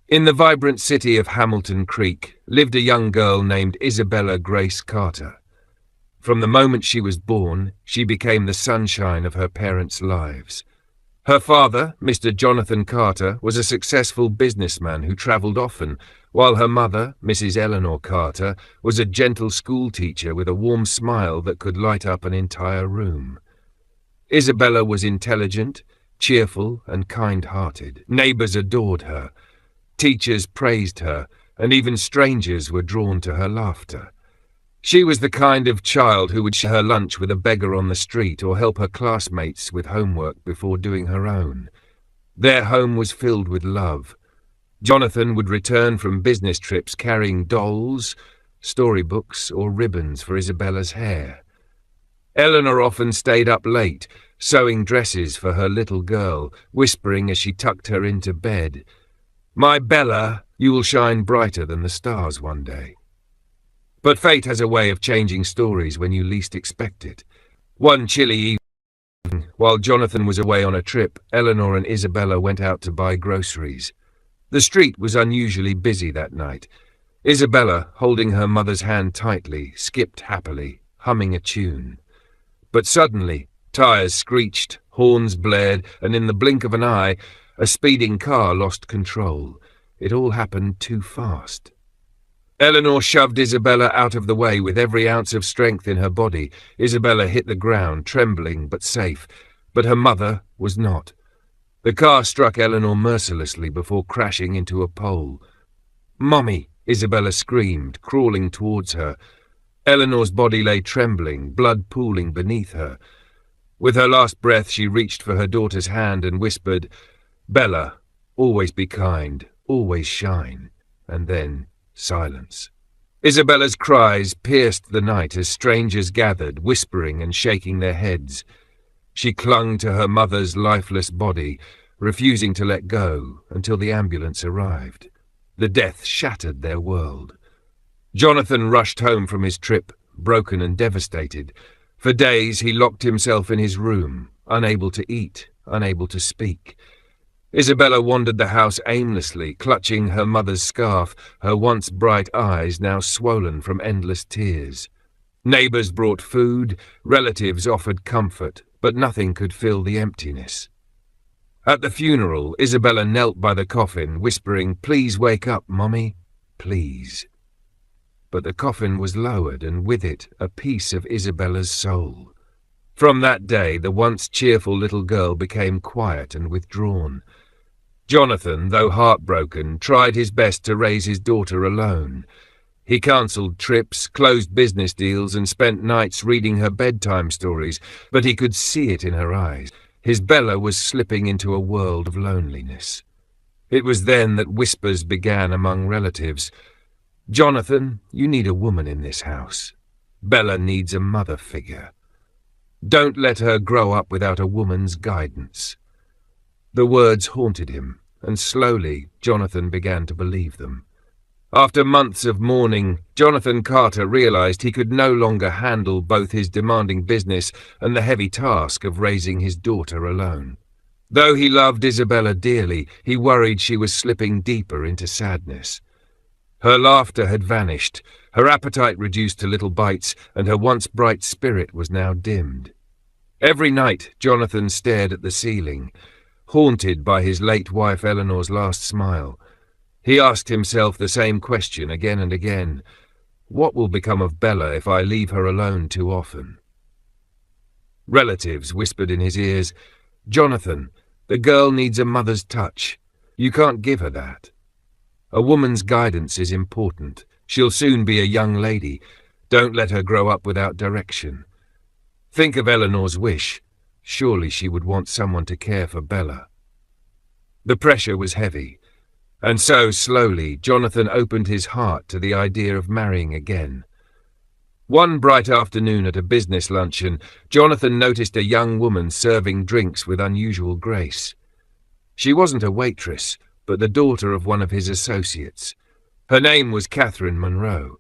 In the vibrant city of Hamilton Creek lived a young girl named Isabella Grace Carter. From the moment she was born, she became the sunshine of her parents' lives. Her father, Mr. Jonathan Carter, was a successful businessman who travelled often, while her mother, Mrs. Eleanor Carter, was a gentle schoolteacher with a warm smile that could light up an entire room. Isabella was intelligent, cheerful, and kind-hearted. Neighbours adored her. Teachers praised her, and even strangers were drawn to her laughter. She was the kind of child who would share her lunch with a beggar on the street or help her classmates with homework before doing her own. Their home was filled with love. Jonathan would return from business trips carrying dolls, storybooks, or ribbons for Isabella's hair. Eleanor often stayed up late, sewing dresses for her little girl, whispering as she tucked her into bed, "My Bella, you will shine brighter than the stars one day." But fate has a way of changing stories when you least expect it. One chilly evening, while Jonathan was away on a trip, Eleanor and Isabella went out to buy groceries. The street was unusually busy that night. Isabella, holding her mother's hand tightly, skipped happily, humming a tune. But suddenly, tires screeched, horns blared, and in the blink of an eye, a speeding car lost control. It all happened too fast. Eleanor shoved Isabella out of the way with every ounce of strength in her body. Isabella hit the ground, trembling but safe, but her mother was not. The car struck Eleanor mercilessly before crashing into a pole. "Mummy!" Isabella screamed, crawling towards her. Eleanor's body lay trembling, blood pooling beneath her. With her last breath, she reached for her daughter's hand and whispered, "Bella, always be kind, always shine." And then silence. Isabella's cries pierced the night as strangers gathered, whispering and shaking their heads. She clung to her mother's lifeless body, refusing to let go until the ambulance arrived. The death shattered their world. Jonathan rushed home from his trip, broken and devastated. For days he locked himself in his room, unable to eat, unable to speak. Isabella wandered the house aimlessly, clutching her mother's scarf, her once bright eyes now swollen from endless tears. Neighbours brought food, relatives offered comfort, but nothing could fill the emptiness. At the funeral, Isabella knelt by the coffin, whispering, "Please wake up, Mummy, please." But the coffin was lowered, and with it a piece of Isabella's soul. From that day, the once cheerful little girl became quiet and withdrawn. Jonathan, though heartbroken, tried his best to raise his daughter alone. He cancelled trips, closed business deals, and spent nights reading her bedtime stories, but he could see it in her eyes. His Bella was slipping into a world of loneliness. It was then that whispers began among relatives. "Jonathan, you need a woman in this house. Bella needs a mother figure. Don't let her grow up without a woman's guidance." The words haunted him, and slowly Jonathan began to believe them. After months of mourning, Jonathan Carter realized he could no longer handle both his demanding business and the heavy task of raising his daughter alone. Though he loved Isabella dearly, he worried she was slipping deeper into sadness. Her laughter had vanished, her appetite reduced to little bites, and her once bright spirit was now dimmed. Every night Jonathan stared at the ceiling, haunted by his late wife Eleanor's last smile. He asked himself the same question again and again. What will become of Bella if I leave her alone too often? Relatives whispered in his ears, "Jonathan, the girl needs a mother's touch. You can't give her that. A woman's guidance is important. She'll soon be a young lady. Don't let her grow up without direction. Think of Eleanor's wish. Surely she would want someone to care for Bella." The pressure was heavy, and so slowly Jonathan opened his heart to the idea of marrying again. One bright afternoon at a business luncheon, Jonathan noticed a young woman serving drinks with unusual grace. She wasn't a waitress, but the daughter of one of his associates. Her name was Catherine Monroe.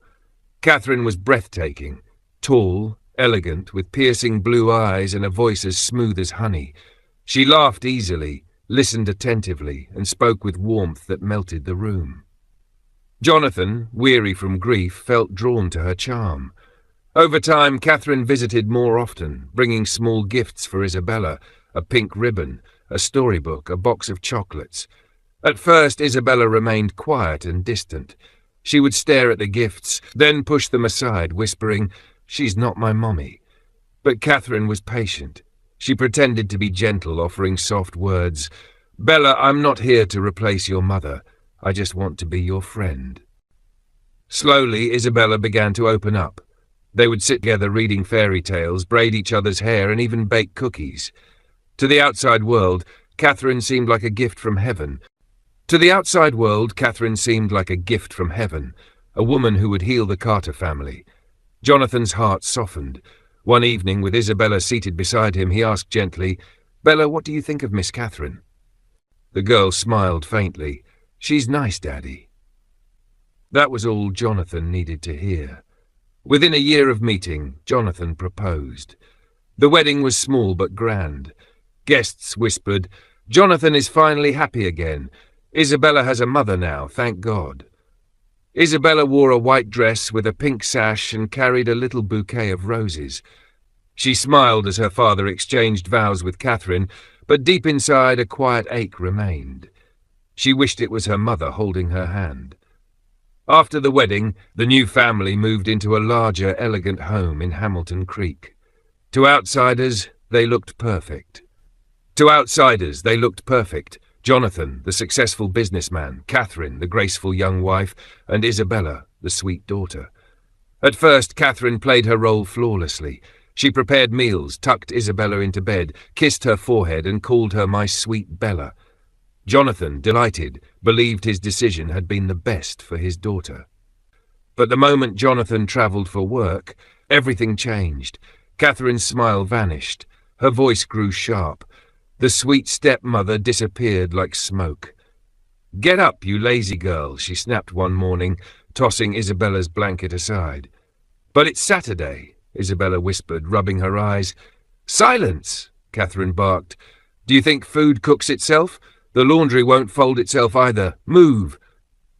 Catherine was breathtaking, tall, elegant, with piercing blue eyes and a voice as smooth as honey. She laughed easily, listened attentively, and spoke with warmth that melted the room. Jonathan, weary from grief, felt drawn to her charm. Over time, Catherine visited more often, bringing small gifts for Isabella, a pink ribbon, a storybook, a box of chocolates. At first, Isabella remained quiet and distant. She would stare at the gifts, then push them aside, whispering, "She's not my mommy." But Catherine was patient. She pretended to be gentle, offering soft words. "Bella, I'm not here to replace your mother. I just want to be your friend." Slowly, Isabella began to open up. They would sit together reading fairy tales, braid each other's hair, and even bake cookies. To the outside world, Catherine seemed like a gift from heaven. A woman who would heal the Carter family. Jonathan's heart softened. One evening, with Isabella seated beside him, he asked gently, "Bella, what do you think of Miss Catherine?" The girl smiled faintly. "She's nice, Daddy." That was all Jonathan needed to hear. Within a year of meeting, Jonathan proposed. The wedding was small but grand. Guests whispered, "Jonathan is finally happy again. Isabella has a mother now, thank God." Isabella wore a white dress with a pink sash and carried a little bouquet of roses. She smiled as her father exchanged vows with Catherine, but deep inside a quiet ache remained. She wished it was her mother holding her hand. After the wedding, the new family moved into a larger, elegant home in Hamilton Creek. To outsiders, they looked perfect. Jonathan, the successful businessman, Catherine, the graceful young wife, and Isabella, the sweet daughter. At first, Catherine played her role flawlessly. She prepared meals, tucked Isabella into bed, kissed her forehead, and called her "my sweet Bella." Jonathan, delighted, believed his decision had been the best for his daughter. But the moment Jonathan travelled for work, everything changed. Catherine's smile vanished. Her voice grew sharp. The sweet stepmother disappeared like smoke. "Get up, you lazy girl," she snapped one morning, tossing Isabella's blanket aside. "But it's Saturday," Isabella whispered, rubbing her eyes. "Silence," Catherine barked. "Do you think food cooks itself? The laundry won't fold itself either. Move."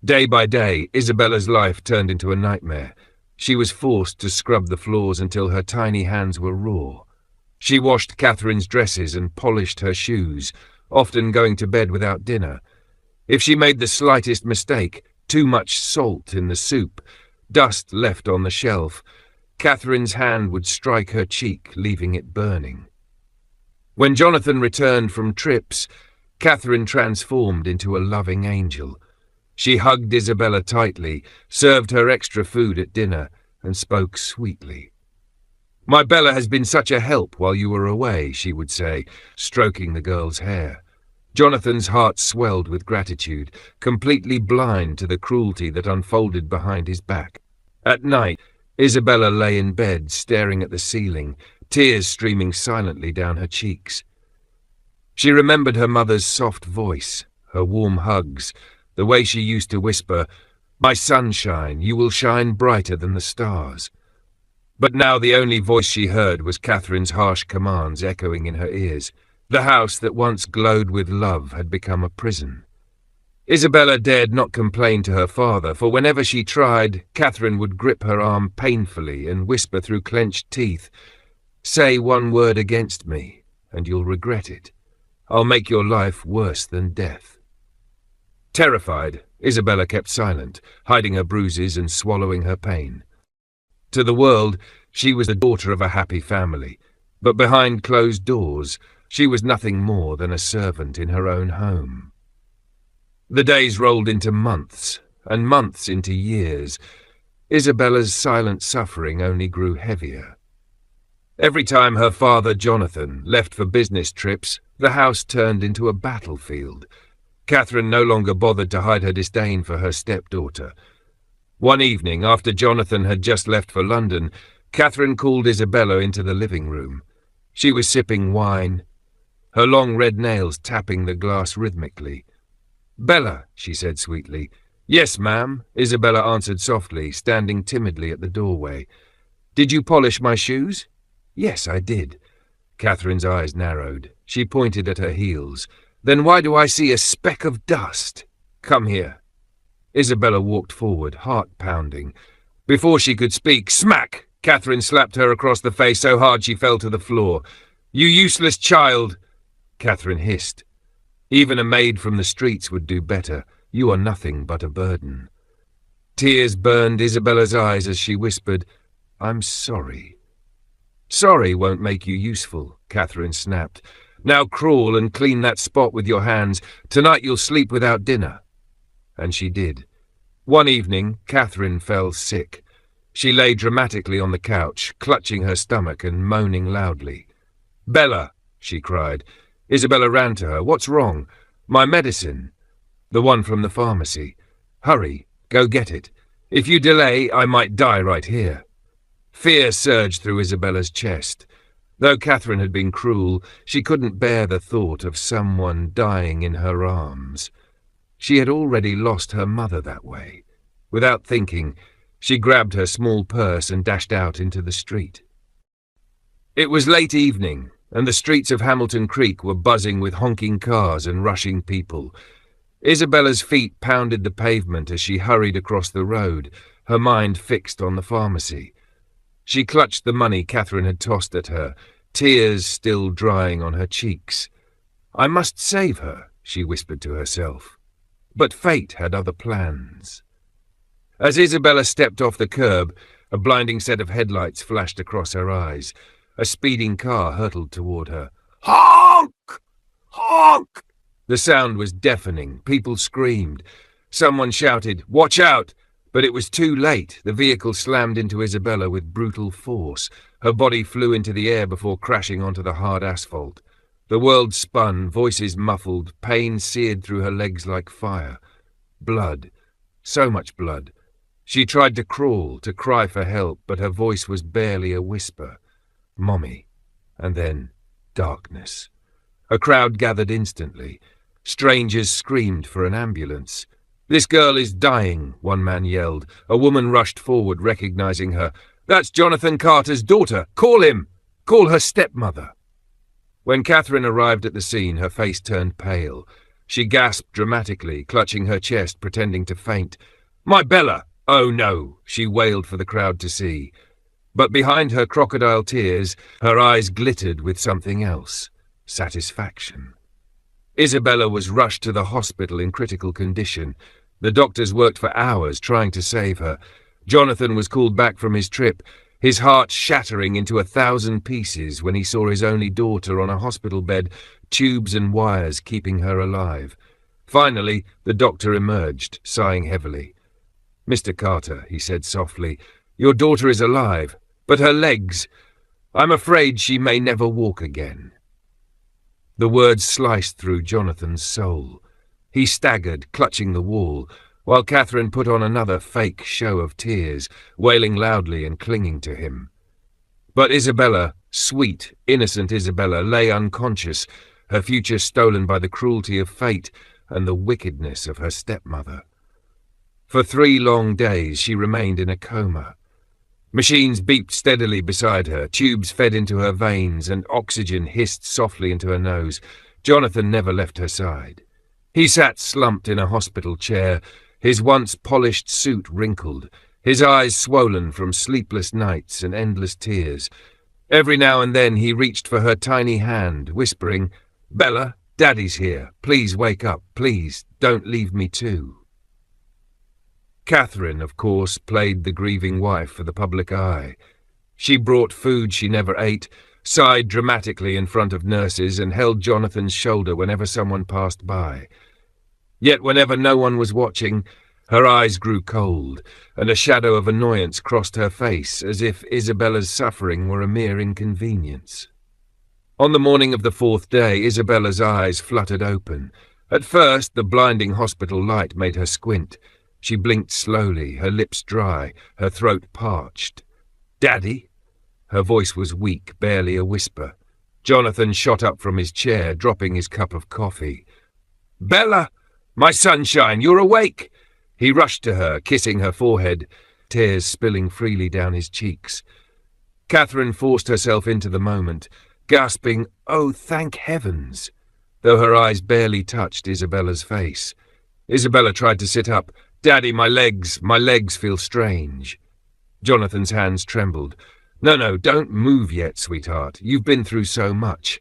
Day by day, Isabella's life turned into a nightmare. She was forced to scrub the floors until her tiny hands were raw. She washed Catherine's dresses and polished her shoes, often going to bed without dinner. If she made the slightest mistake, too much salt in the soup, dust left on the shelf, Catherine's hand would strike her cheek, leaving it burning. When Jonathan returned from trips, Catherine transformed into a loving angel. She hugged Isabella tightly, served her extra food at dinner, and spoke sweetly. "My Bella has been such a help while you were away," she would say, stroking the girl's hair. Jonathan's heart swelled with gratitude, completely blind to the cruelty that unfolded behind his back. At night, Isabella lay in bed, staring at the ceiling, tears streaming silently down her cheeks. She remembered her mother's soft voice, her warm hugs, the way she used to whisper, "My sunshine, you will shine brighter than the stars." But now the only voice she heard was Catherine's harsh commands echoing in her ears. The house that once glowed with love had become a prison. Isabella dared not complain to her father, for whenever she tried, Catherine would grip her arm painfully and whisper through clenched teeth, "Say one word against me, and you'll regret it. I'll make your life worse than death." Terrified, Isabella kept silent, hiding her bruises and swallowing her pain. To the world, she was the daughter of a happy family, but behind closed doors, she was nothing more than a servant in her own home. The days rolled into months, and months into years. Isabella's silent suffering only grew heavier. Every time her father, Jonathan, left for business trips, the house turned into a battlefield. Catherine no longer bothered to hide her disdain for her stepdaughter. One evening, after Jonathan had just left for London, Catherine called Isabella into the living room. She was sipping wine, her long red nails tapping the glass rhythmically. "Bella," she said sweetly. "Yes, ma'am," Isabella answered softly, standing timidly at the doorway. "Did you polish my shoes?" "Yes, I did." Catherine's eyes narrowed. She pointed at her heels. Then why do I see a speck of dust? Come here." Isabella walked forward, heart pounding. Before she could speak, smack! Catherine slapped her across the face so hard she fell to the floor. "You useless child!" Catherine hissed. "Even a maid from the streets would do better. You are nothing but a burden." Tears burned Isabella's eyes as she whispered, "I'm sorry." "Sorry won't make you useful," Catherine snapped. "Now crawl and clean that spot with your hands. Tonight you'll sleep without dinner." And she did. One evening, Catherine fell sick. She lay dramatically on the couch, clutching her stomach and moaning loudly. "Bella!" she cried. Isabella ran to her. "What's wrong?" "My medicine." "The one from the pharmacy." "Hurry, go get it. If you delay, I might die right here." Fear surged through Isabella's chest. Though Catherine had been cruel, she couldn't bear the thought of someone dying in her arms. She had already lost her mother that way. Without thinking, she grabbed her small purse and dashed out into the street. It was late evening, and the streets of Hamilton Creek were buzzing with honking cars and rushing people. Isabella's feet pounded the pavement as she hurried across the road, her mind fixed on the pharmacy. She clutched the money Catherine had tossed at her, tears still drying on her cheeks. "I must save her," she whispered to herself. But fate had other plans. As Isabella stepped off the curb, a blinding set of headlights flashed across her eyes. A speeding car hurtled toward her. "Honk! Honk!" The sound was deafening. People screamed. Someone shouted, "Watch out!" But it was too late. The vehicle slammed into Isabella with brutal force. Her body flew into the air before crashing onto the hard asphalt. The world spun, voices muffled, pain seared through her legs like fire. Blood. So much blood. She tried to crawl, to cry for help, but her voice was barely a whisper. "Mommy." And then darkness. A crowd gathered instantly. Strangers screamed for an ambulance. "This girl is dying," one man yelled. A woman rushed forward, recognizing her. "That's Jonathan Carter's daughter. Call him! Call her stepmother." When Catherine arrived at the scene, her face turned pale. She gasped dramatically, clutching her chest, pretending to faint. "My Bella!" "Oh no," she wailed for the crowd to see. But behind her crocodile tears, her eyes glittered with something else. Satisfaction. Isabella was rushed to the hospital in critical condition. The doctors worked for hours trying to save her. Jonathan was called back from his trip, his heart shattering into 1,000 pieces when he saw his only daughter on a hospital bed, tubes and wires keeping her alive. Finally, the doctor emerged, sighing heavily. "Mr. Carter," he said softly, "your daughter is alive, but her legs, I'm afraid she may never walk again." The words sliced through Jonathan's soul. He staggered, clutching the wall, while Catherine put on another fake show of tears, wailing loudly and clinging to him. But Isabella, sweet, innocent Isabella, lay unconscious, her future stolen by the cruelty of fate and the wickedness of her stepmother. For 3 long days she remained in a coma. Machines beeped steadily beside her, tubes fed into her veins, and oxygen hissed softly into her nose. Jonathan never left her side. He sat slumped in a hospital chair, his once polished suit wrinkled, his eyes swollen from sleepless nights and endless tears. Every now and then he reached for her tiny hand, whispering, "Bella, Daddy's here. Please wake up. Please, don't leave me too." Catherine, of course, played the grieving wife for the public eye. She brought food she never ate, sighed dramatically in front of nurses, and held Jonathan's shoulder whenever someone passed by. Yet whenever no one was watching, her eyes grew cold, and a shadow of annoyance crossed her face, as if Isabella's suffering were a mere inconvenience. On the morning of the 4th day, Isabella's eyes fluttered open. At first, the blinding hospital light made her squint. She blinked slowly, her lips dry, her throat parched. "Daddy?" Her voice was weak, barely a whisper. Jonathan shot up from his chair, dropping his cup of coffee. "Bella! My sunshine, you're awake!" He rushed to her, kissing her forehead, tears spilling freely down his cheeks. Catherine forced herself into the moment, gasping, "Oh, thank heavens!" though her eyes barely touched Isabella's face. Isabella tried to sit up. "Daddy, my legs feel strange." Jonathan's hands trembled. No, don't move yet, sweetheart. You've been through so much."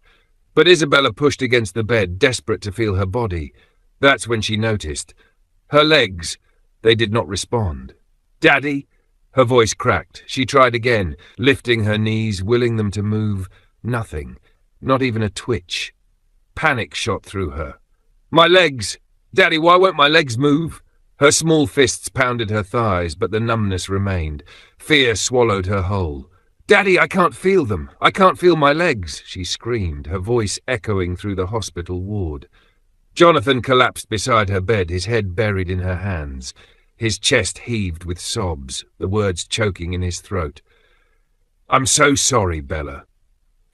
But Isabella pushed against the bed, desperate to feel her body. That's when she noticed. Her legs, they did not respond. "Daddy?" Her voice cracked. She tried again, lifting her knees, willing them to move. Nothing. Not even a twitch. Panic shot through her. "My legs! Daddy, why won't my legs move?" Her small fists pounded her thighs, but the numbness remained. Fear swallowed her whole. "Daddy, I can't feel them. I can't feel my legs," she screamed, her voice echoing through the hospital ward. Jonathan collapsed beside her bed, his head buried in her hands. His chest heaved with sobs, the words choking in his throat. "I'm so sorry, Bella.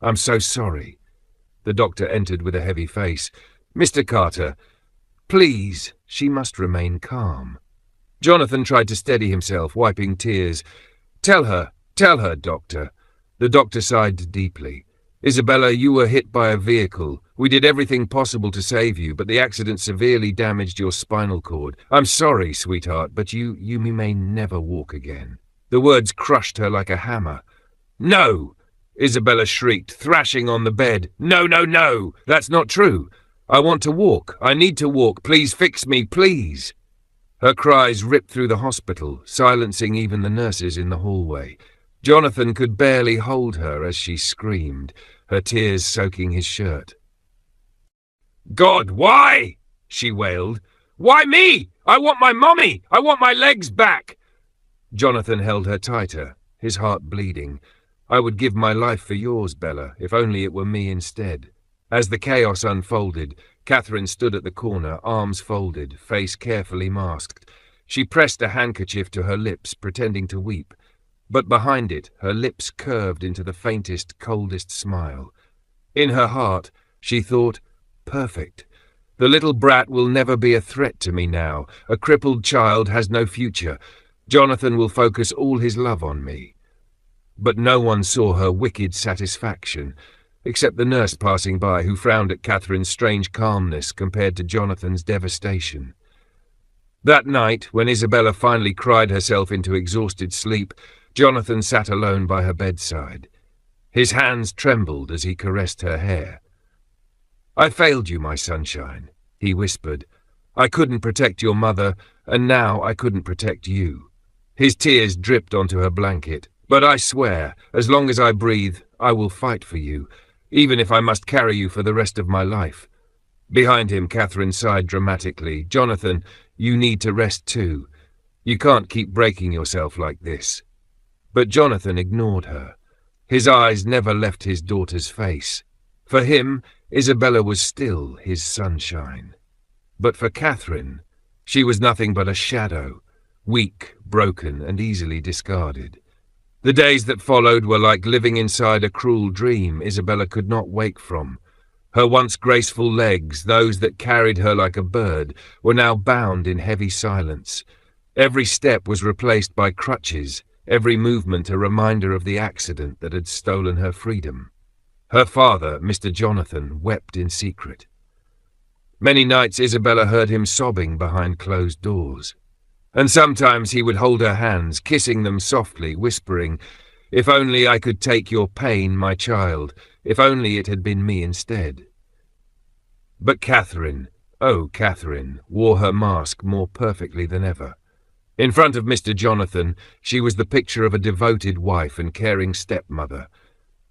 I'm so sorry." The doctor entered with a heavy face. "Mr. Carter, please." She must remain calm. Jonathan tried to steady himself, wiping tears. Tell her, doctor." The doctor sighed deeply. "Isabella, you were hit by a vehicle. We did everything possible to save you, but the accident severely damaged your spinal cord. I'm sorry, sweetheart, but you may never walk again." The words crushed her like a hammer. "No!" Isabella shrieked, thrashing on the bed. No! That's not true. I want to walk. I need to walk. Please fix me, please." Her cries ripped through the hospital, silencing even the nurses in the hallway. Jonathan could barely hold her as she screamed, her tears soaking his shirt. "God, why?" she wailed. "Why me? I want my mommy! I want my legs back!" Jonathan held her tighter, his heart bleeding. "I would give my life for yours, Bella, if only it were me instead." As the chaos unfolded, Catherine stood at the corner, arms folded, face carefully masked. She pressed a handkerchief to her lips, pretending to weep. But behind it, her lips curved into the faintest, coldest smile. In her heart, she thought, "Perfect. The little brat will never be a threat to me now. A crippled child has no future. Jonathan will focus all his love on me." But no one saw her wicked satisfaction, except the nurse passing by, who frowned at Catherine's strange calmness compared to Jonathan's devastation. That night, when Isabella finally cried herself into exhausted sleep, Jonathan sat alone by her bedside. His hands trembled as he caressed her hair. "I failed you, my sunshine," he whispered. "I couldn't protect your mother, and now I couldn't protect you." His tears dripped onto her blanket. "But I swear, as long as I breathe, I will fight for you, even if I must carry you for the rest of my life." Behind him, Catherine sighed dramatically. "Jonathan, you need to rest too. You can't keep breaking yourself like this." But Jonathan ignored her. His eyes never left his daughter's face. For him, Isabella was still his sunshine. But for Catherine, she was nothing but a shadow, weak, broken, and easily discarded. The days that followed were like living inside a cruel dream Isabella could not wake from. Her once graceful legs, those that carried her like a bird, were now bound in heavy silence. Every step was replaced by crutches, every movement a reminder of the accident that had stolen her freedom. Her father, Mr. Jonathan, wept in secret. Many nights Isabella heard him sobbing behind closed doors. And sometimes he would hold her hands, kissing them softly, whispering, "If only I could take your pain, my child, if only it had been me instead." But Catherine, oh Catherine, wore her mask more perfectly than ever. In front of Mr. Jonathan, she was the picture of a devoted wife and caring stepmother.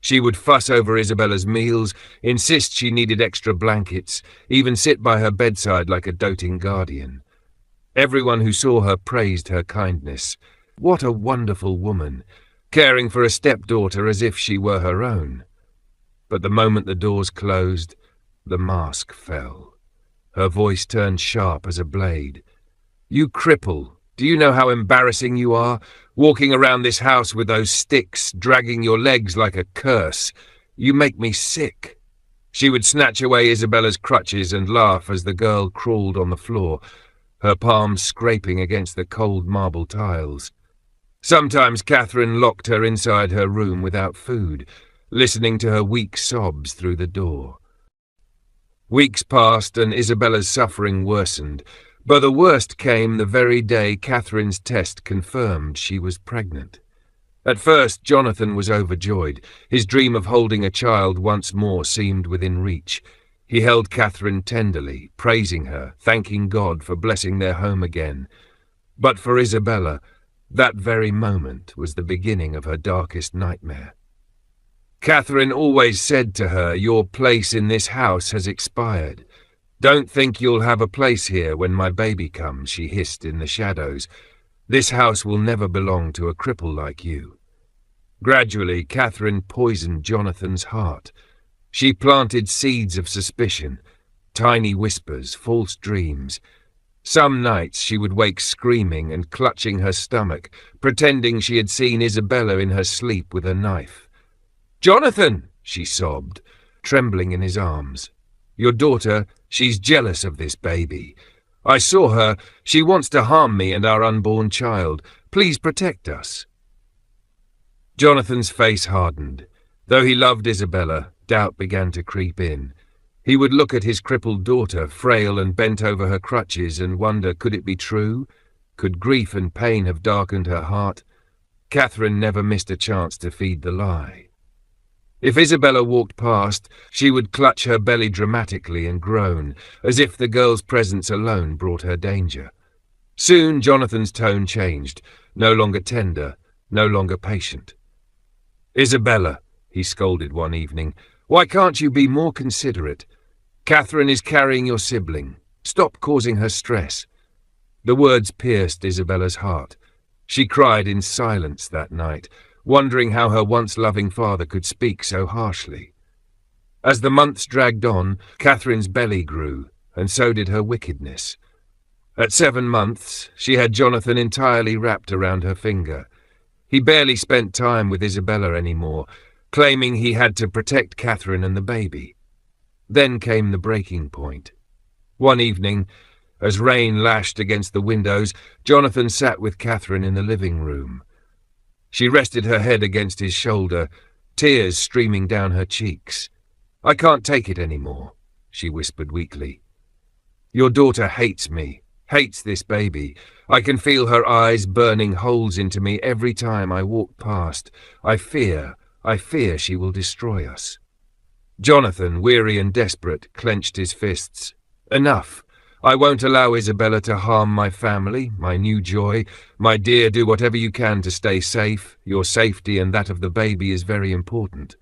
She would fuss over Isabella's meals, insist she needed extra blankets, even sit by her bedside like a doting guardian. Everyone who saw her praised her kindness. What a wonderful woman, caring for a stepdaughter as if she were her own. But the moment the doors closed, the mask fell. Her voice turned sharp as a blade. "You cripple, do you know how embarrassing you are? Walking around this house with those sticks, dragging your legs like a curse. You make me sick." She would snatch away Isabella's crutches and laugh as the girl crawled on the floor, her palms scraping against the cold marble tiles. Sometimes Catherine locked her inside her room without food, listening to her weak sobs through the door. Weeks passed and Isabella's suffering worsened, but the worst came the very day Catherine's test confirmed she was pregnant. At first, Jonathan was overjoyed. His dream of holding a child once more seemed within reach. He held Catherine tenderly, praising her, thanking God for blessing their home again. But for Isabella, that very moment was the beginning of her darkest nightmare. Catherine always said to her, "Your place in this house has expired. Don't think you'll have a place here when my baby comes," she hissed in the shadows. "This house will never belong to a cripple like you." Gradually, Catherine poisoned Jonathan's heart. She planted seeds of suspicion, tiny whispers, false dreams. Some nights she would wake screaming and clutching her stomach, pretending she had seen Isabella in her sleep with a knife. "Jonathan," she sobbed, trembling in his arms. "Your daughter, she's jealous of this baby. I saw her. She wants to harm me and our unborn child. Please protect us." Jonathan's face hardened. Though he loved Isabella, doubt began to creep in. He would look at his crippled daughter, frail and bent over her crutches, and wonder, could it be true? Could grief and pain have darkened her heart? Catherine never missed a chance to feed the lie. If Isabella walked past, she would clutch her belly dramatically and groan, as if the girl's presence alone brought her danger. Soon Jonathan's tone changed, no longer tender, no longer patient. "Isabella," he scolded one evening, "why can't you be more considerate? Catherine is carrying your sibling. Stop causing her stress." The words pierced Isabella's heart. She cried in silence that night, wondering how her once loving father could speak so harshly. As the months dragged on, Catherine's belly grew, and so did her wickedness. At 7 months, she had Jonathan entirely wrapped around her finger. He barely spent time with Isabella anymore, claiming he had to protect Catherine and the baby. Then came the breaking point. One evening, as rain lashed against the windows, Jonathan sat with Catherine in the living room. She rested her head against his shoulder, tears streaming down her cheeks. "I can't take it anymore," she whispered weakly. "Your daughter hates me, hates this baby. I can feel her eyes burning holes into me every time I walk past. I fear she will destroy us." Jonathan, weary and desperate, clenched his fists. "Enough. I won't allow Isabella to harm my family, my new joy. My dear, do whatever you can to stay safe. Your safety and that of the baby is very important."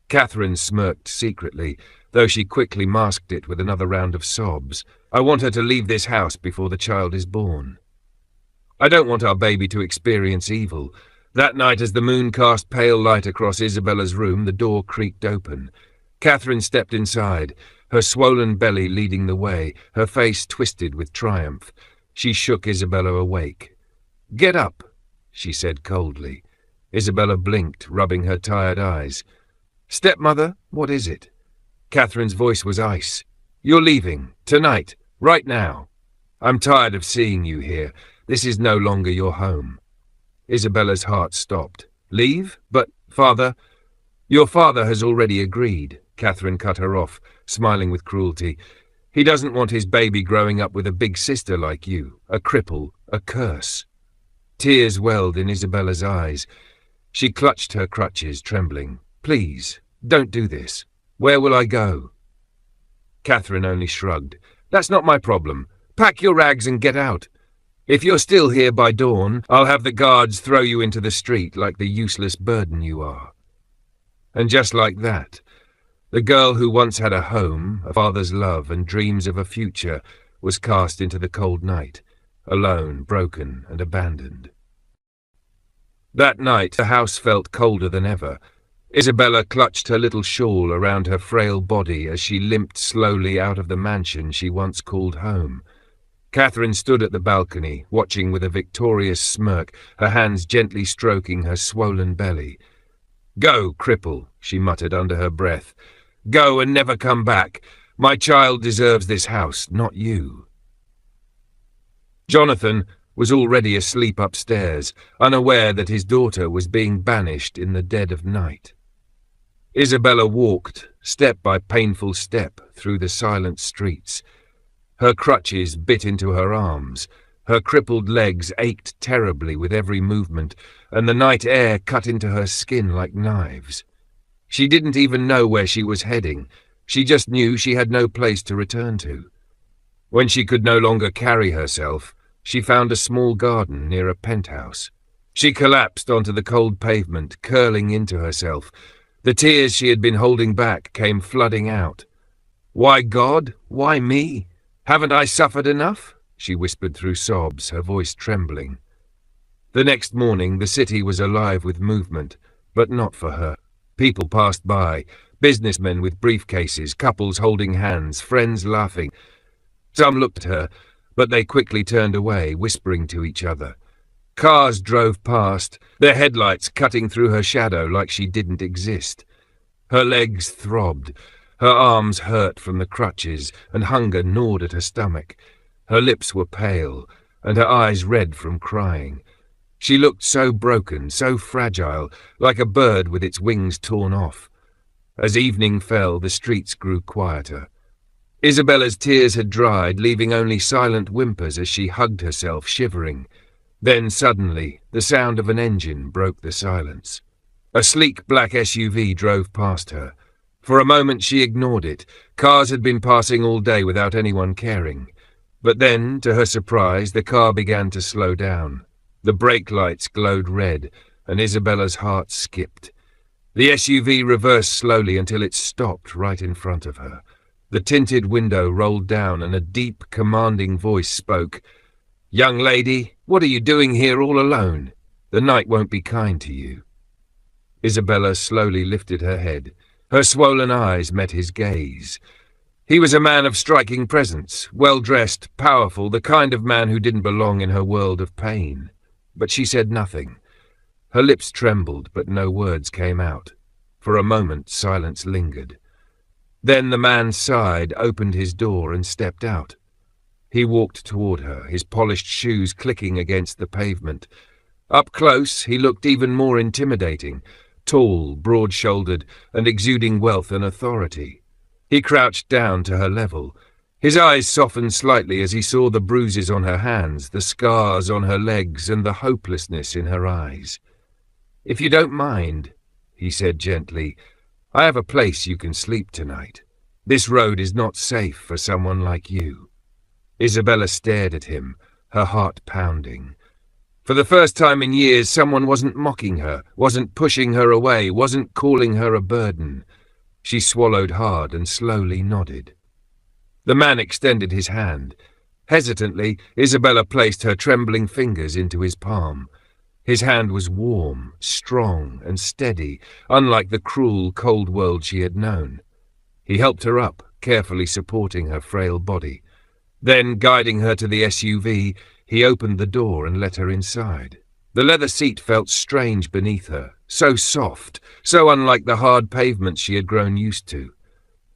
Catherine smirked secretly, though she quickly masked it with another round of sobs. "I want her to leave this house before the child is born. I don't want our baby to experience evil." That night, as the moon cast pale light across Isabella's room, the door creaked open. Catherine stepped inside, her swollen belly leading the way, her face twisted with triumph. She shook Isabella awake. "Get up," she said coldly. Isabella blinked, rubbing her tired eyes. "Stepmother, what is it?" Catherine's voice was ice. "You're leaving, tonight, right now. I'm tired of seeing you here. This is no longer your home." Isabella's heart stopped. "Leave? But, Father—" "Your father has already agreed," Catherine cut her off, smiling with cruelty. "He doesn't want his baby growing up with a big sister like you, a cripple, a curse." Tears welled in Isabella's eyes. She clutched her crutches, trembling. "Please, don't do this. Where will I go?" Catherine only shrugged. "That's not my problem. Pack your rags and get out. If you're still here by dawn, I'll have the guards throw you into the street like the useless burden you are." And just like that, the girl who once had a home, a father's love, and dreams of a future was cast into the cold night, alone, broken, and abandoned. That night, the house felt colder than ever. Isabella clutched her little shawl around her frail body as she limped slowly out of the mansion she once called home. Catherine stood at the balcony, watching with a victorious smirk, her hands gently stroking her swollen belly. "Go, cripple," she muttered under her breath. "Go and never come back. My child deserves this house, not you." Jonathan was already asleep upstairs, unaware that his daughter was being banished in the dead of night. Isabella walked, step by painful step, through the silent streets. Her crutches bit into her arms. Her crippled legs ached terribly with every movement, and the night air cut into her skin like knives. She didn't even know where she was heading. She just knew she had no place to return to. When she could no longer carry herself, she found a small garden near a penthouse. She collapsed onto the cold pavement, curling into herself. The tears she had been holding back came flooding out. "Why, God? Why me? Haven't I suffered enough?" she whispered through sobs, her voice trembling. The next morning the city was alive with movement, but not for her. People passed by, businessmen with briefcases, couples holding hands, friends laughing. Some looked at her, but they quickly turned away, whispering to each other. Cars drove past, their headlights cutting through her shadow like she didn't exist. Her legs throbbed, her arms hurt from the crutches, and hunger gnawed at her stomach. Her lips were pale, and her eyes red from crying. She looked so broken, so fragile, like a bird with its wings torn off. As evening fell, the streets grew quieter. Isabella's tears had dried, leaving only silent whimpers as she hugged herself, shivering. Then suddenly, the sound of an engine broke the silence. A sleek black SUV drove past her. For a moment she ignored it. Cars had been passing all day without anyone caring. But then, to her surprise, the car began to slow down. The brake lights glowed red, and Isabella's heart skipped. The SUV reversed slowly until it stopped right in front of her. The tinted window rolled down, and a deep, commanding voice spoke. "Young lady, what are you doing here all alone? The night won't be kind to you." Isabella slowly lifted her head. Her swollen eyes met his gaze. He was a man of striking presence, well-dressed, powerful, the kind of man who didn't belong in her world of pain. But she said nothing. Her lips trembled, but no words came out. For a moment, silence lingered. Then the man sighed, opened his door, and stepped out. He walked toward her, his polished shoes clicking against the pavement. Up close, he looked even more intimidating, tall, broad-shouldered, and exuding wealth and authority. He crouched down to her level. His eyes softened slightly as he saw the bruises on her hands, the scars on her legs, and the hopelessness in her eyes. "If you don't mind," he said gently, "I have a place you can sleep tonight. This road is not safe for someone like you." Isabella stared at him, her heart pounding. For the first time in years, someone wasn't mocking her, wasn't pushing her away, wasn't calling her a burden. She swallowed hard and slowly nodded. The man extended his hand. Hesitantly, Isabella placed her trembling fingers into his palm. His hand was warm, strong, and steady, unlike the cruel, cold world she had known. He helped her up, carefully supporting her frail body. Then, guiding her to the SUV, he opened the door and let her inside. The leather seat felt strange beneath her, so soft, so unlike the hard pavements she had grown used to.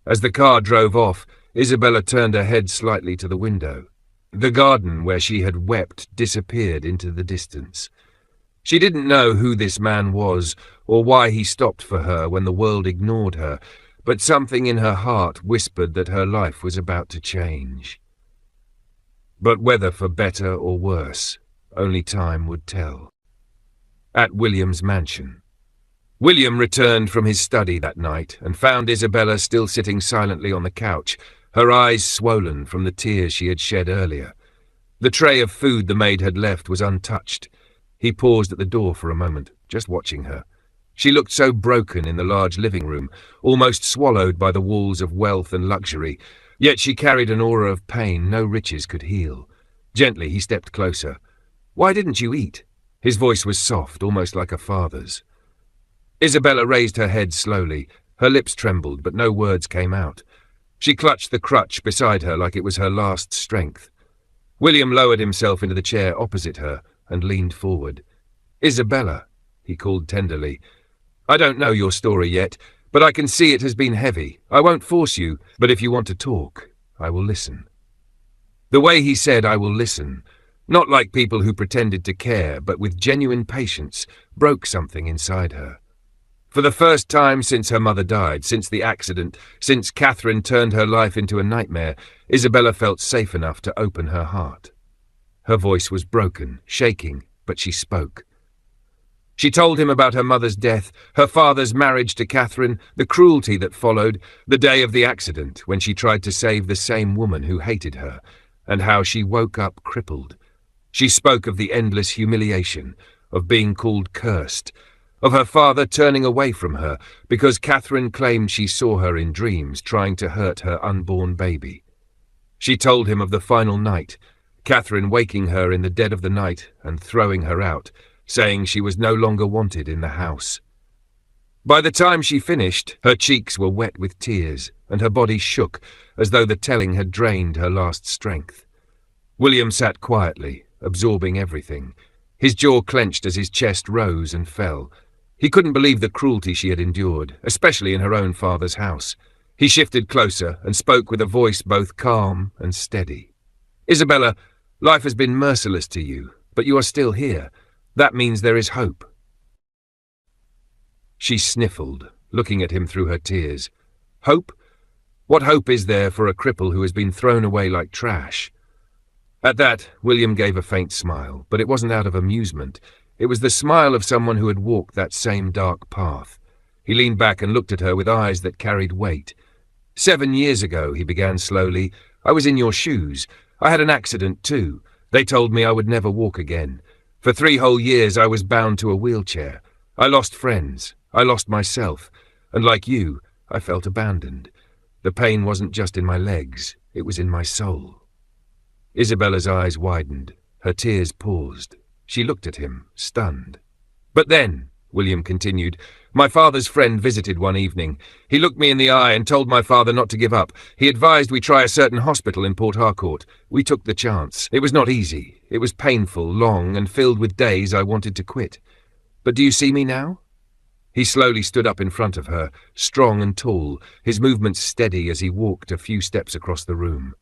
As the car drove off, Isabella turned her head slightly to the window. The garden where she had wept disappeared into the distance. She didn't know who this man was, or why he stopped for her when the world ignored her, but something in her heart whispered that her life was about to change. But whether for better or worse, only time would tell. At William's mansion. William returned from his study that night and found Isabella still sitting silently on the couch, her eyes swollen from the tears she had shed earlier. The tray of food the maid had left was untouched. He paused at the door for a moment, just watching her. She looked so broken in the large living room, almost swallowed by the walls of wealth and luxury, yet she carried an aura of pain no riches could heal. Gently he stepped closer. "Why didn't you eat?" His voice was soft, almost like a father's. Isabella raised her head slowly. Her lips trembled, but no words came out. She clutched the crutch beside her like it was her last strength. William lowered himself into the chair opposite her and leaned forward. "Isabella," he called tenderly, "I don't know your story yet, but I can see it has been heavy. I won't force you, but if you want to talk, I will listen." The way he said "I will listen," not like people who pretended to care, but with genuine patience, broke something inside her. For the first time since her mother died, since the accident, since Catherine turned her life into a nightmare, Isabella felt safe enough to open her heart. Her voice was broken, shaking, but she spoke. She told him about her mother's death, her father's marriage to Catherine, the cruelty that followed, the day of the accident when she tried to save the same woman who hated her, and how she woke up crippled. She spoke of the endless humiliation, of being called cursed, of her father turning away from her because Catherine claimed she saw her in dreams trying to hurt her unborn baby. She told him of the final night, Catherine waking her in the dead of the night and throwing her out, saying she was no longer wanted in the house. By the time she finished, her cheeks were wet with tears, and her body shook as though the telling had drained her last strength. William sat quietly, absorbing everything. His jaw clenched as his chest rose and fell. He couldn't believe the cruelty she had endured, especially in her own father's house. He shifted closer and spoke with a voice both calm and steady. "Isabella, life has been merciless to you, but you are still here. That means there is hope." She sniffled, looking at him through her tears. Hope? What hope is there for a cripple who has been thrown away like trash? At that, William gave a faint smile, but it wasn't out of amusement. It was the smile of someone who had walked that same dark path. He leaned back and looked at her with eyes that carried weight. 7 years ago, he began slowly, I was in your shoes. I had an accident too. They told me I would never walk again. For 3 whole years I was bound to a wheelchair. I lost friends. I lost myself. And like you, I felt abandoned. The pain wasn't just in my legs. It was in my soul. Isabella's eyes widened. Her tears paused. She looked at him, stunned. "But then," William continued, "my father's friend visited one evening. He looked me in the eye and told my father not to give up. He advised we try a certain hospital in Port Harcourt. We took the chance. It was not easy. It was painful, long, and filled with days I wanted to quit. But do you see me now?" He slowly stood up in front of her, strong and tall, his movements steady as he walked a few steps across the room.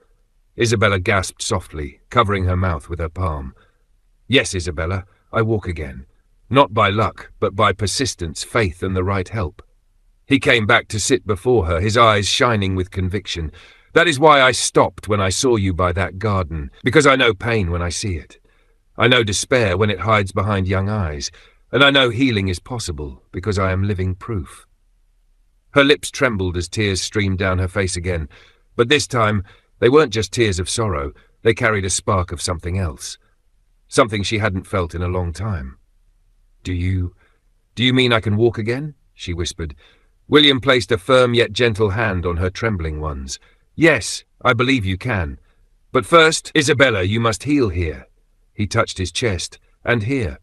Isabella gasped softly, covering her mouth with her palm. "Yes, Isabella, I walk again. Not by luck, but by persistence, faith, and the right help." He came back to sit before her, his eyes shining with conviction. "That is why I stopped when I saw you by that garden, because I know pain when I see it. I know despair when it hides behind young eyes, and I know healing is possible because I am living proof." Her lips trembled as tears streamed down her face again, but this time they weren't just tears of sorrow, they carried a spark of something else. Something she hadn't felt in a long time. Do you mean I can walk again?" she whispered. William placed a firm yet gentle hand on her trembling ones. "Yes, I believe you can. But first, Isabella, you must heal here." He touched his chest. "And here."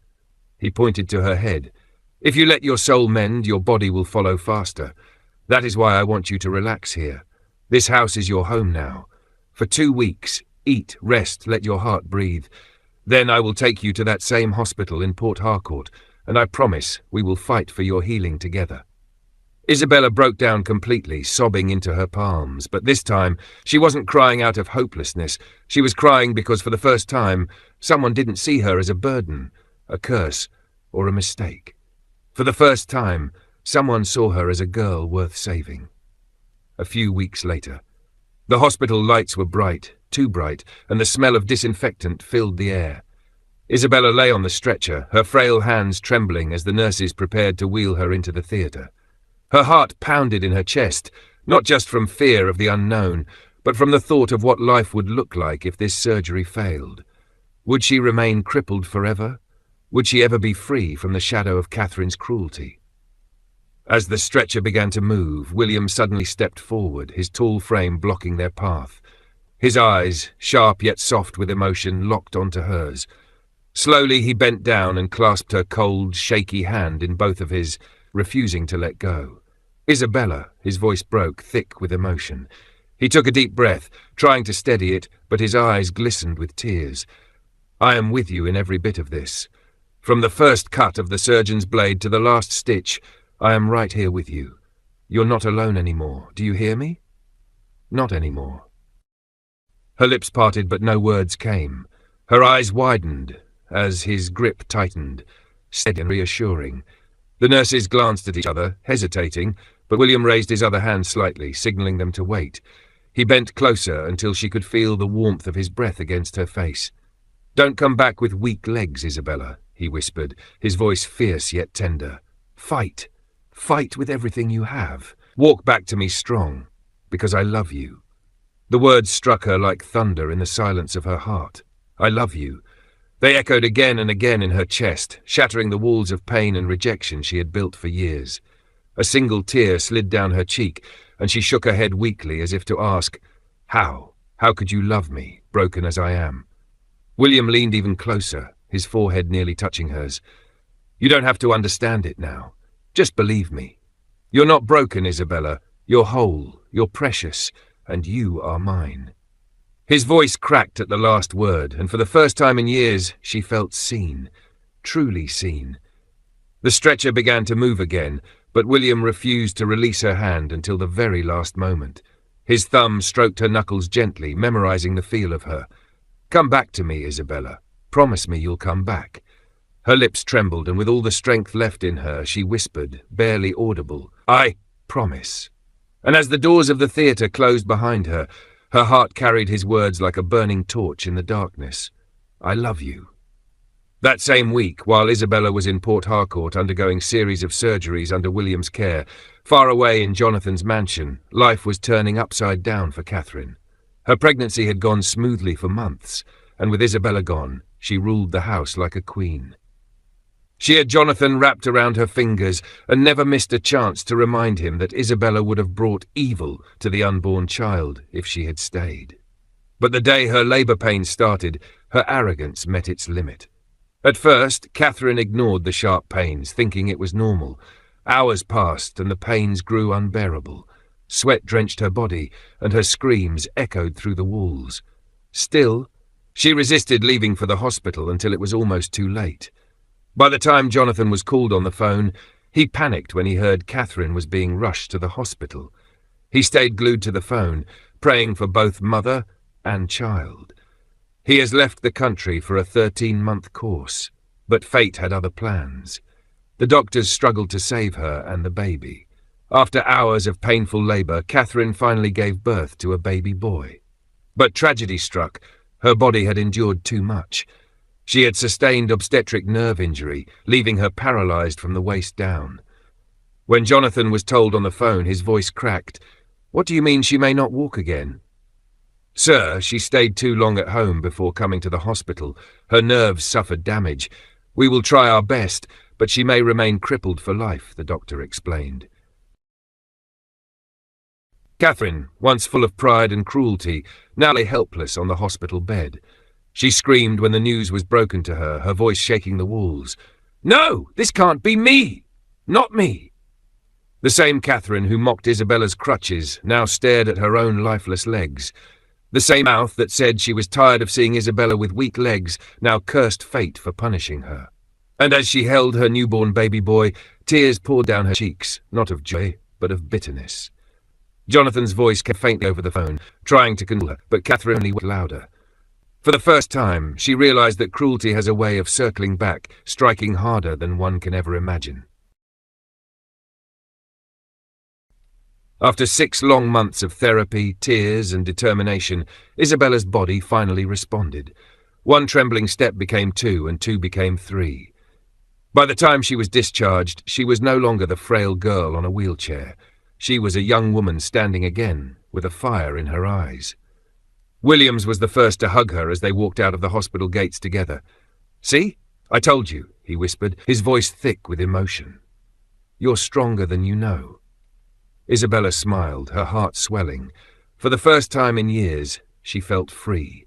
He pointed to her head. "If you let your soul mend, your body will follow faster. That is why I want you to relax here. This house is your home now. For 2 weeks, eat, rest, let your heart breathe. Then I will take you to that same hospital in Port Harcourt, and I promise we will fight for your healing together." Isabella broke down completely, sobbing into her palms, but this time she wasn't crying out of hopelessness. She was crying because for the first time someone didn't see her as a burden, a curse, or a mistake. For the first time, someone saw her as a girl worth saving. A few weeks later, the hospital lights were bright, too bright, and the smell of disinfectant filled the air. Isabella lay on the stretcher, her frail hands trembling as the nurses prepared to wheel her into the theatre. Her heart pounded in her chest, not just from fear of the unknown, but from the thought of what life would look like if this surgery failed. Would she remain crippled forever? Would she ever be free from the shadow of Catherine's cruelty? As the stretcher began to move, William suddenly stepped forward, his tall frame blocking their path. His eyes, sharp yet soft with emotion, locked onto hers. Slowly he bent down and clasped her cold, shaky hand in both of his, refusing to let go. "Isabella," his voice broke, thick with emotion. He took a deep breath, trying to steady it, but his eyes glistened with tears. "I am with you in every bit of this. From the first cut of the surgeon's blade to the last stitch, I am right here with you. You're not alone anymore. Do you hear me?" "Not anymore." Her lips parted, but no words came. Her eyes widened as his grip tightened, steady and reassuring. The nurses glanced at each other, hesitating, but William raised his other hand slightly, signalling them to wait. He bent closer until she could feel the warmth of his breath against her face. "Don't come back with weak legs, Isabella," he whispered, his voice fierce yet tender. "Fight. Fight with everything you have. Walk back to me strong, because I love you." The words struck her like thunder in the silence of her heart. "I love you." They echoed again and again in her chest, shattering the walls of pain and rejection she had built for years. A single tear slid down her cheek, and she shook her head weakly as if to ask, "How? How could you love me, broken as I am?" William leaned even closer, his forehead nearly touching hers. "You don't have to understand it now. Just believe me. You're not broken, Isabella. You're whole, you're precious, and you are mine." His voice cracked at the last word, and for the first time in years she felt seen, truly seen. The stretcher began to move again, but William refused to release her hand until the very last moment. His thumb stroked her knuckles gently, memorizing the feel of her. "Come back to me, Isabella. Promise me you'll come back." Her lips trembled, and with all the strength left in her, she whispered, barely audible, "I promise." And as the doors of the theatre closed behind her, her heart carried his words like a burning torch in the darkness. "I love you." That same week, while Isabella was in Port Harcourt undergoing series of surgeries under William's care, far away in Jonathan's mansion, life was turning upside down for Catherine. Her pregnancy had gone smoothly for months, and with Isabella gone, she ruled the house like a queen. She had Jonathan wrapped around her fingers and never missed a chance to remind him that Isabella would have brought evil to the unborn child if she had stayed. But the day her labour pains started, her arrogance met its limit. At first, Catherine ignored the sharp pains, thinking it was normal. Hours passed and the pains grew unbearable. Sweat drenched her body, and her screams echoed through the walls. Still, she resisted leaving for the hospital until it was almost too late. By the time Jonathan was called on the phone, he panicked when he heard Catherine was being rushed to the hospital. He stayed glued to the phone, praying for both mother and child. He has left the country for a 13-month course, but fate had other plans. The doctors struggled to save her and the baby. After hours of painful labour, Catherine finally gave birth to a baby boy. But tragedy struck. Her body had endured too much. She had sustained obstetric nerve injury, leaving her paralysed from the waist down. When Jonathan was told on the phone, his voice cracked. "What do you mean she may not walk again?" "Sir, she stayed too long at home before coming to the hospital. Her nerves suffered damage. We will try our best, but she may remain crippled for life," the doctor explained. Catherine, once full of pride and cruelty, now lay helpless on the hospital bed. She screamed when the news was broken to her, her voice shaking the walls. "No, this can't be me! Not me!" The same Catherine who mocked Isabella's crutches now stared at her own lifeless legs. The same mouth that said she was tired of seeing Isabella with weak legs now cursed fate for punishing her. And as she held her newborn baby boy, tears poured down her cheeks, not of joy, but of bitterness. Jonathan's voice came faintly over the phone, trying to console her, but Catherine only went louder. For the first time, she realized that cruelty has a way of circling back, striking harder than one can ever imagine. After 6 long months of therapy, tears, and determination, Isabella's body finally responded. 1 trembling step became 2, and 2 became 3. By the time she was discharged, she was no longer the frail girl on a wheelchair. She was a young woman standing again, with a fire in her eyes. Williams was the first to hug her as they walked out of the hospital gates together. "See? I told you," he whispered, his voice thick with emotion. "You're stronger than you know." Isabella smiled, her heart swelling. For the first time in years, she felt free.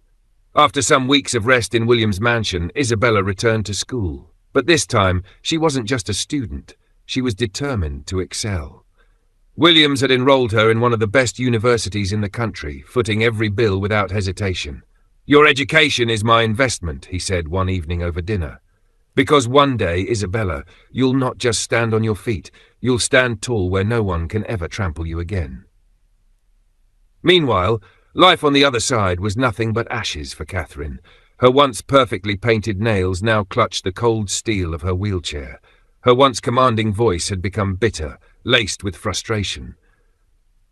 After some weeks of rest in William's mansion, Isabella returned to school. But this time, she wasn't just a student. She was determined to excel. Williams had enrolled her in one of the best universities in the country, footing every bill without hesitation. "Your education is my investment," he said one evening over dinner. "Because one day, Isabella, you'll not just stand on your feet, you'll stand tall where no one can ever trample you again." Meanwhile, life on the other side was nothing but ashes for Catherine. Her once perfectly painted nails now clutched the cold steel of her wheelchair. Her once commanding voice had become bitter, laced with frustration.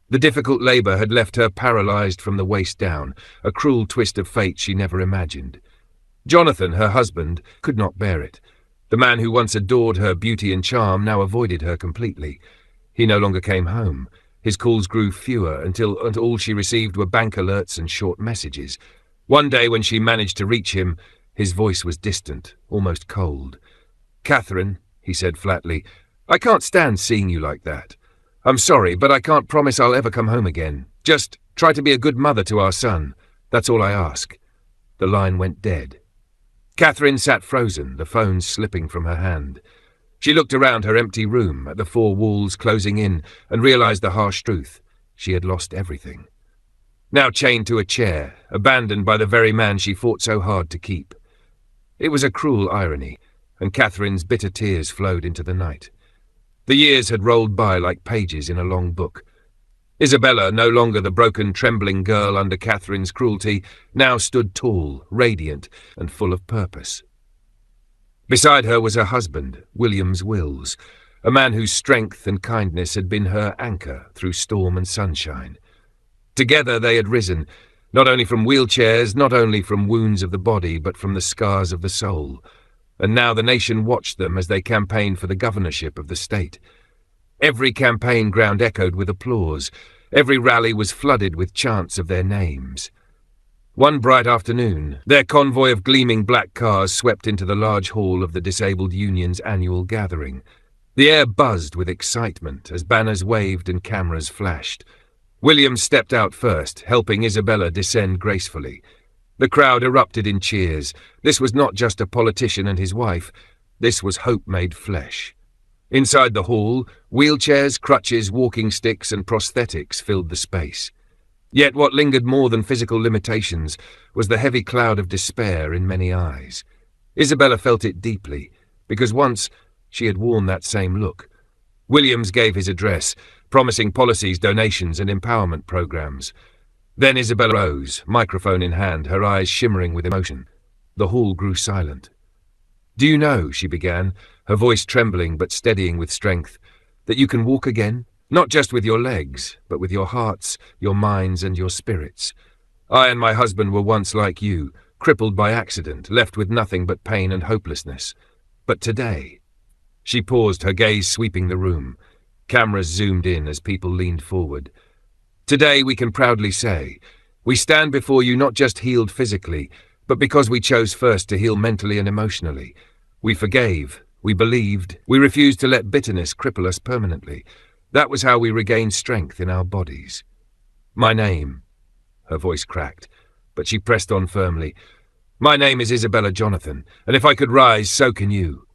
The difficult labour had left her paralysed from the waist down, a cruel twist of fate she never imagined. Jonathan, her husband, could not bear it. The man who once adored her beauty and charm now avoided her completely. He no longer came home. His calls grew fewer until all she received were bank alerts and short messages. One day when she managed to reach him, his voice was distant, almost cold. "Catherine," he said flatly, "I can't stand seeing you like that. I'm sorry, but I can't promise I'll ever come home again. Just try to be a good mother to our son. That's all I ask." The line went dead. Catherine sat frozen, the phone slipping from her hand. She looked around her empty room, at the four walls closing in, and realized the harsh truth. She had lost everything. Now chained to a chair, abandoned by the very man she fought so hard to keep. It was a cruel irony, and Catherine's bitter tears flowed into the night. The years had rolled by like pages in a long book. Isabella, no longer the broken, trembling girl under Catherine's cruelty, now stood tall, radiant, and full of purpose. Beside her was her husband, Williams Wills, a man whose strength and kindness had been her anchor through storm and sunshine. Together they had risen, not only from wheelchairs, not only from wounds of the body, but from the scars of the soul. And now the nation watched them as they campaigned for the governorship of the state. Every campaign ground echoed with applause. Every rally was flooded with chants of their names. One bright afternoon, their convoy of gleaming black cars swept into the large hall of the Disabled Union's annual gathering. The air buzzed with excitement as banners waved and cameras flashed. William stepped out first, helping Isabella descend gracefully. The crowd erupted in cheers. This was not just a politician and his wife. This was hope made flesh. Inside the hall, wheelchairs, crutches, walking sticks, and prosthetics filled the space. Yet what lingered more than physical limitations was the heavy cloud of despair in many eyes. Isabella felt it deeply, because once she had worn that same look. Williams gave his address, promising policies, donations, and empowerment programs. Then Isabella rose, microphone in hand, her eyes shimmering with emotion. The hall grew silent. "Do you know," she began, her voice trembling but steadying with strength, "that you can walk again? Not just with your legs, but with your hearts, your minds, and your spirits. I and my husband were once like you, crippled by accident, left with nothing but pain and hopelessness. But today—" She paused, her gaze sweeping the room. Cameras zoomed in as people leaned forward. "Today we can proudly say, we stand before you not just healed physically, but because we chose first to heal mentally and emotionally. We forgave, we believed, we refused to let bitterness cripple us permanently. That was how we regained strength in our bodies. My name," her voice cracked, but she pressed on firmly, "my name is Isabella Jonathan, and if I could rise, so can you."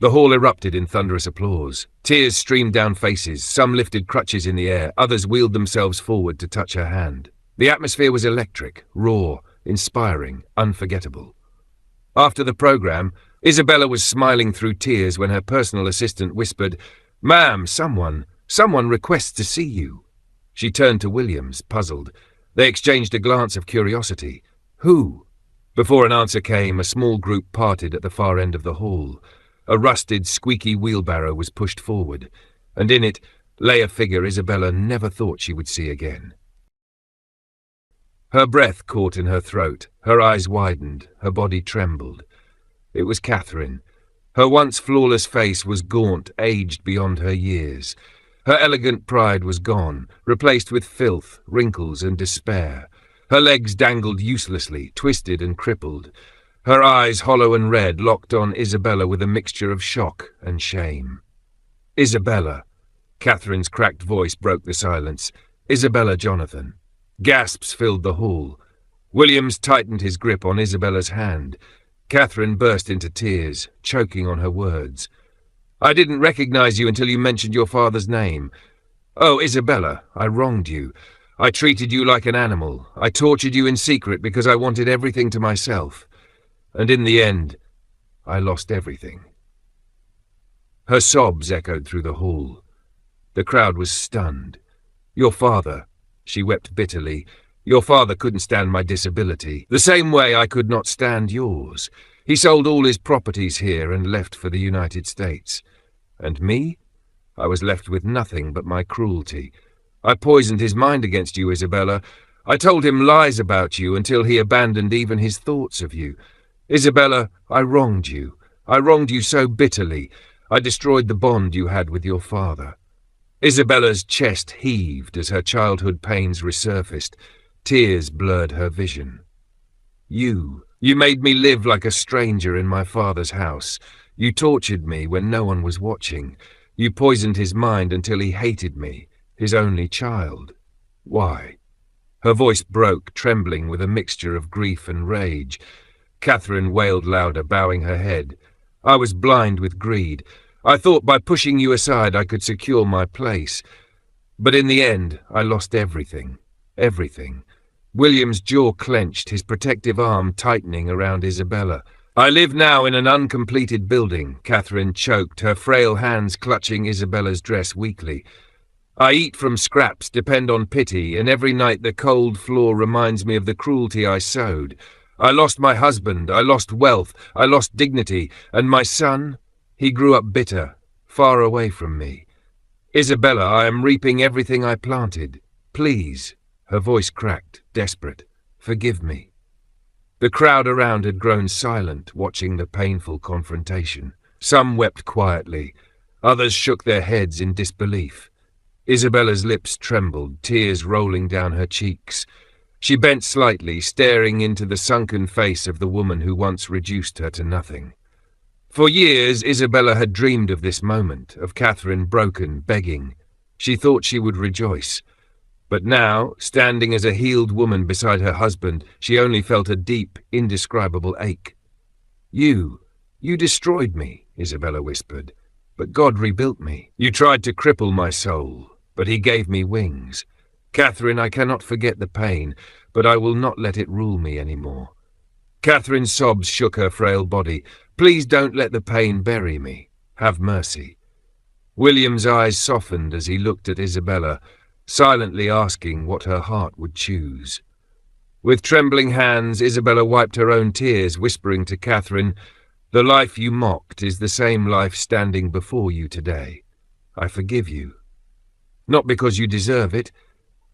The hall erupted in thunderous applause. Tears streamed down faces, some lifted crutches in the air, others wheeled themselves forward to touch her hand. The atmosphere was electric, raw, inspiring, unforgettable. After the program, Isabella was smiling through tears when her personal assistant whispered, "Ma'am, someone requests to see you." She turned to Williams, puzzled. They exchanged a glance of curiosity. "Who?" Before an answer came, a small group parted at the far end of the hall. A rusted, squeaky wheelbarrow was pushed forward, and in it lay a figure Isabella never thought she would see again. Her breath caught in her throat, her eyes widened, her body trembled. It was Catherine. Her once flawless face was gaunt, aged beyond her years. Her elegant pride was gone, replaced with filth, wrinkles, and despair. Her legs dangled uselessly, twisted and crippled. Her eyes, hollow and red, locked on Isabella with a mixture of shock and shame. "Isabella," Catherine's cracked voice broke the silence. "Isabella Jonathan." Gasps filled the hall. Williams tightened his grip on Isabella's hand. Catherine burst into tears, choking on her words. "I didn't recognize you until you mentioned your father's name. Oh, Isabella, I wronged you. I treated you like an animal. I tortured you in secret because I wanted everything to myself. And in the end, I lost everything." Her sobs echoed through the hall. The crowd was stunned. "Your father," she wept bitterly, "your father couldn't stand my disability, the same way I could not stand yours. He sold all his properties here and left for the United States. And me? I was left with nothing but my cruelty. I poisoned his mind against you, Isabella. I told him lies about you until he abandoned even his thoughts of you. Isabella, I wronged you. I wronged you so bitterly. I destroyed the bond you had with your father. Isabella's chest heaved as her childhood pains resurfaced. Tears blurred her vision. You made me live like a stranger in my father's house. You tortured me when no one was watching. You poisoned his mind until he hated me, his only child. Why? Her voice broke, trembling with a mixture of grief and rage. Catherine wailed louder, bowing her head. I was blind with greed. I thought by pushing you aside I could secure my place. But in the end, I lost everything. Everything. William's jaw clenched, his protective arm tightening around Isabella. I live now in an uncompleted building, Catherine choked, her frail hands clutching Isabella's dress weakly. I eat from scraps, depend on pity, and every night the cold floor reminds me of the cruelty I sowed. I lost my husband, I lost wealth, I lost dignity, and my son, he grew up bitter, far away from me. Isabella, I am reaping everything I planted. Please. Her voice cracked, desperate. Forgive me. The crowd around had grown silent, watching the painful confrontation. Some wept quietly. Others shook their heads in disbelief. Isabella's lips trembled, tears rolling down her cheeks. She bent slightly, staring into the sunken face of the woman who once reduced her to nothing. For years, Isabella had dreamed of this moment, of Catherine broken, begging. She thought she would rejoice. But now, standing as a healed woman beside her husband, she only felt a deep, indescribable ache. You destroyed me, Isabella whispered, but God rebuilt me. You tried to cripple my soul, but he gave me wings. Catherine, I cannot forget the pain, but I will not let it rule me anymore. Catherine's sobs shook her frail body. Please don't let the pain bury me. Have mercy. William's eyes softened as he looked at Isabella, silently asking what her heart would choose. With trembling hands, Isabella wiped her own tears, whispering to Catherine, "The life you mocked is the same life standing before you today. I forgive you. Not because you deserve it,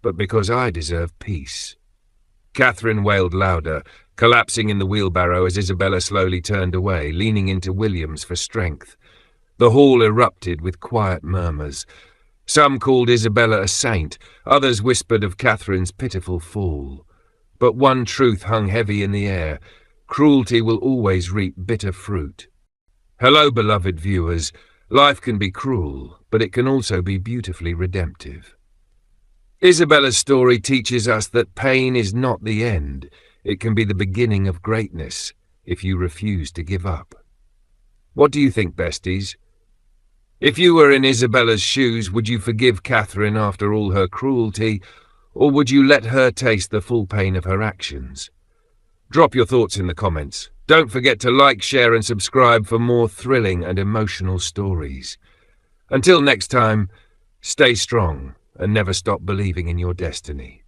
but because I deserve peace." Catherine wailed louder, collapsing in the wheelbarrow as Isabella slowly turned away, leaning into Williams for strength. The hall erupted with quiet murmurs. Some called Isabella a saint, others whispered of Catherine's pitiful fall. But one truth hung heavy in the air: cruelty will always reap bitter fruit. Hello, beloved viewers. Life can be cruel, but it can also be beautifully redemptive. Isabella's story teaches us that pain is not the end. It can be the beginning of greatness, if you refuse to give up. What do you think, besties? If you were in Isabella's shoes, would you forgive Catherine after all her cruelty, or would you let her taste the full pain of her actions? Drop your thoughts in the comments. Don't forget to like, share and subscribe for more thrilling and emotional stories. Until next time, stay strong and never stop believing in your destiny.